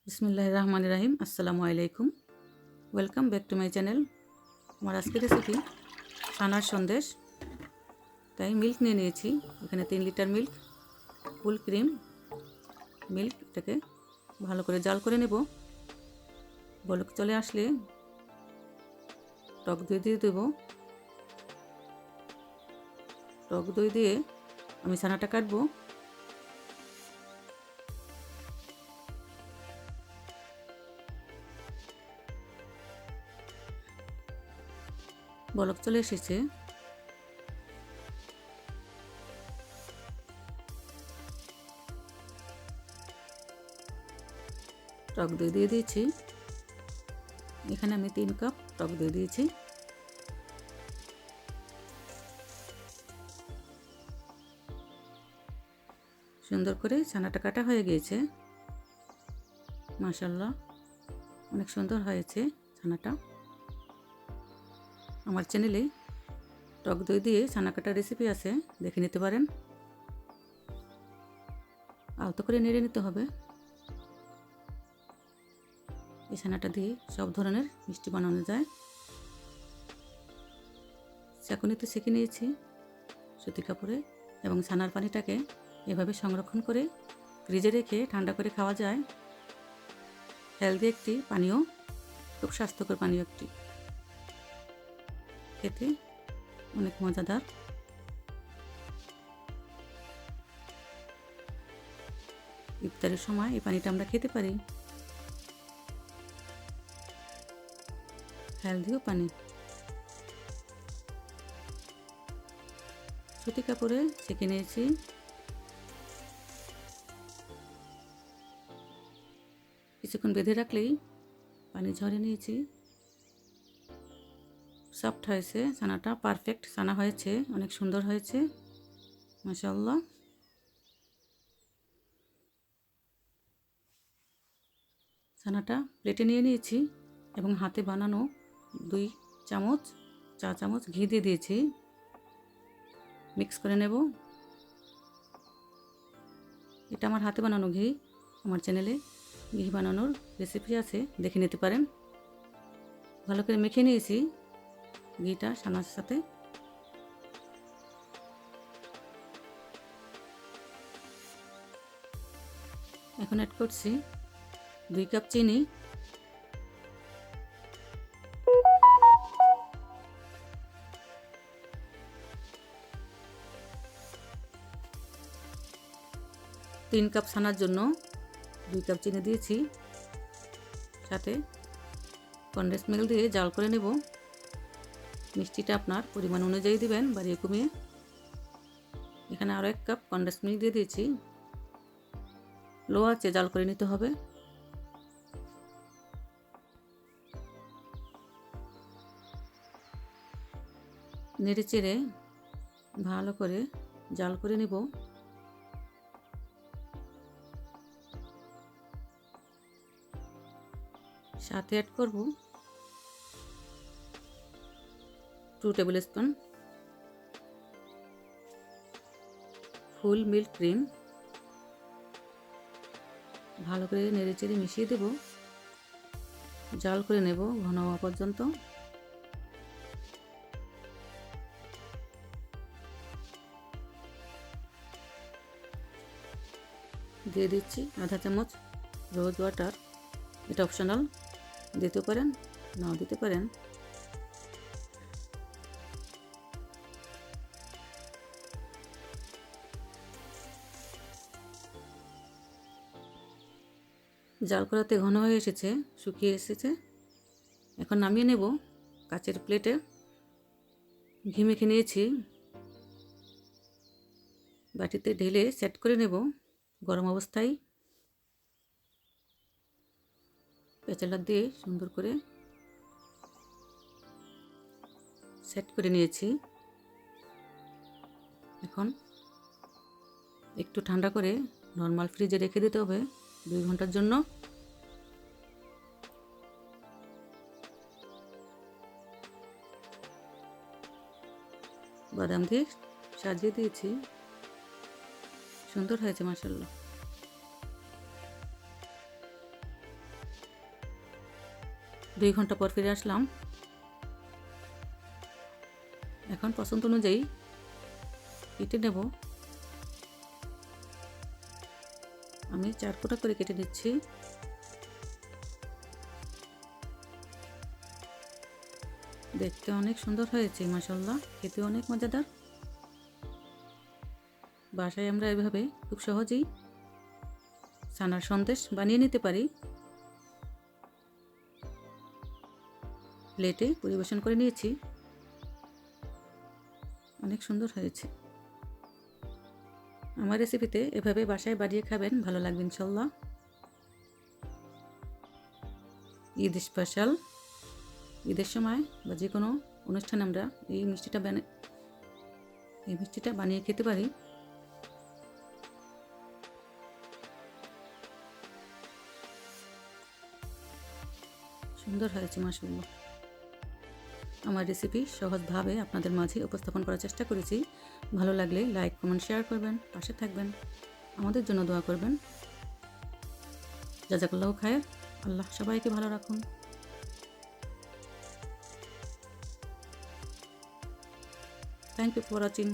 বিসমিল্লাহির রহমানির রহিম। আসসালামু আলাইকুম। Welcome back to my channel. আমার আজকের রেসিপি সানার সন্দেশ। তাই মিল্ক নিয়ে নিয়েছি, এখানে 3 litre milk, full cream milk. এটাকে ভালো করে জাল করে নেব। বলক চলে আসলে টক দই দিয়ে দেব। টক দই দিয়ে আমি ছানাটা কাটবো। বলক চলে এসেছে। টক দই দিয়ে দিয়েছি। এখানে আমি 3 কাপ টক দই দিয়েছি। সুন্দর করে ছানাটা কাটা হয়ে গিয়েছে। মাশাআল্লাহ, অনেক সুন্দর হয়েছে ছানাটা। আমার চ্যানেলে টক দই দিয়ে ছানা কাটার রেসিপি আছে, দেখে নিতে পারেন। আলতো করে নেড়ে নিতে হবে। এই ছানাটা দিয়ে সব ধরনের মিষ্টি বানানো যায়। চাকুনিতে সেঁকে নিয়েছি সুতি কাপড়ে, এবং ছানার পানিটাকে এভাবে সংরক্ষণ করে ফ্রিজে রেখে ঠান্ডা করে খাওয়া যায়। হেলদি একটি পানীয়, খুব স্বাস্থ্যকর পানীয় একটি, খেতে অনেক মজাদার। ইফতারের সময় এই পানিটা আমরা খেতে পারি। হেলদিও পানি। সুতি কাপড়ে ছেঁকে নিয়েছি। কিছুক্ষণ বেঁধে রাখলেই পানি ঝরে নিয়েছি। সফট হয়েছে ছানাটা, পারফেক্ট ছানা হয়েছে, অনেক সুন্দর হয়েছে মাশাআল্লাহ। ছানাটা প্লেটে নিয়ে নিয়েছি এবং হাতে বানানো 2 চামচ চা চামচ ঘি দিয়ে দিয়েছি। মিক্স করে নেব। এটা আমার হাতে বানানো ঘি। আমার চ্যানেলে ঘি বানানোর রেসিপি আছে, দেখে নিতে পারেন। ভালো করে মেখে নিয়েছি ঘিটা ছানার সাথে। এখন অ্যাড করছি 2 কাপ চিনি, 3 কাপ ছানার জন্য 2 কাপ চিনি দিয়েছি। সাথে কনডেন্স মিল্ক দিয়ে জাল করে নেব। মিষ্টিটা আপনার পরিমাণ অনুযায়ী দিবেন, বাড়িয়ে কমিয়ে। এখানে আরও 1 কাপ কনডেন্স মিল্ক দিয়ে দিয়েছি। লো আঁচে জাল করে নিতে হবে। নেড়ে চেড়ে ভালো করে জাল করে নেব। সাথে অ্যাড করব 2 টেবিল স্পুন ফুল মিল্ক ক্রিম। ভালো করে নেড়ে চেড়ে মিশিয়ে দেব। জাল করে নেব ঘন হওয়া পর্যন্ত। দিয়ে দিচ্ছি আধা চামচ রোজ ওয়াটার। এটা অপশনাল, দিতে পারেন নাও দিতে পারেন। জাল করাতে ঘন হয়ে এসেছে, শুকিয়ে এসেছে। এখন নামিয়ে নেব কাচের প্লেটে। ঘি মেখে নিয়েছি, বাটিতে ঢেলে সেট করে নেব গরম অবস্থায়। পেঁচালার দিয়ে সুন্দর করে সেট করে নিয়েছি। এখন একটু ঠান্ডা করে নর্মাল ফ্রিজে রেখে দিতে হবে 2 ঘন্টার জন্য। বাদাম দিয়ে সাজিয়ে দিয়েছি, সুন্দর হয়েছে মাশাআল্লাহ। 2 ঘন্টা পর ফিরে আসলাম। এখন পছন্দ অনুযায়ী কেটে নেব। আমি 4 কোটা করে কেটে নিচ্ছি। দেখতে অনেক সুন্দর হয়েছে মাশাআল্লাহ, খেতে অনেক মজাদার। বাসায় আমরা এভাবে খুব সহজেই ছানার সন্দেশ বানিয়ে নিতে পারি। প্লেটে পরিবেশন করে নিয়েছি। অনেক সুন্দর হয়েছে। আমার রেসিপিতে এভাবে বাসায় বানিয়ে খাবেন, ভালো লাগবে ইনশাল্লাহ। ঈদ স্পেশাল, ঈদের সময় বা যে কোনো অনুষ্ঠানে আমরা এই মিষ্টিটা বানিয়ে খেতে পারি। সুন্দর হয়েছে মাশাআল্লাহ। আমার রেসিপি সহজভাবে আপনাদের মাঝে উপস্থাপন করার চেষ্টা করেছি। ভালো লাগলে লাইক, কমেন্ট, শেয়ার করবেন, পাশে থাকবেন, আমাদের জন্য দোয়া করবেন। জাযাকাল্লাহু খায়ের। আল্লাহ সবাইকে ভালো রাখুন। Thank you for watching.